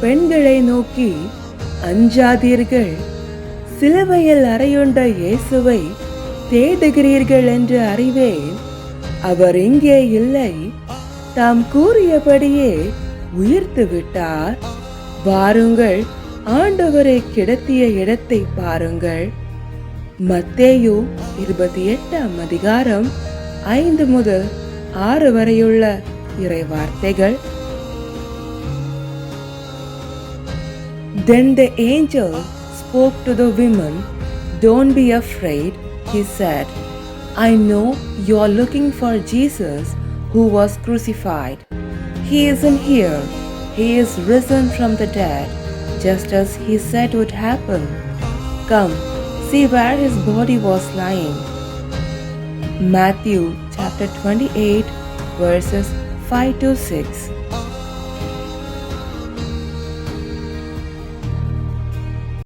பெண்களை நோக்கி, அஞ்சாதீர்கள், சிலுவையில் அறையுண்ட இயேசுவை தேடுகிறீர்கள் என்று அறிவேன். அவர் இங்கே இல்லை, தாம் கூறியபடியே உயிர்த்து விட்டார். வாருங்கள், ஆண்டவரை கிடத்திய இடத்தை பாருங்கள். மத்தேயு 28ஆம் அதிகாரம் 5 முதல் 6 வரையுள்ள இறைவார்த்தைகள். Then the angel spoke to the women. Don't be afraid, he said. I know you are looking for Jesus who was crucified. He isn't here. He is risen from the dead, just as he said would happen. Come, see where his body was lying. Matthew chapter 28 verses 5 to 6.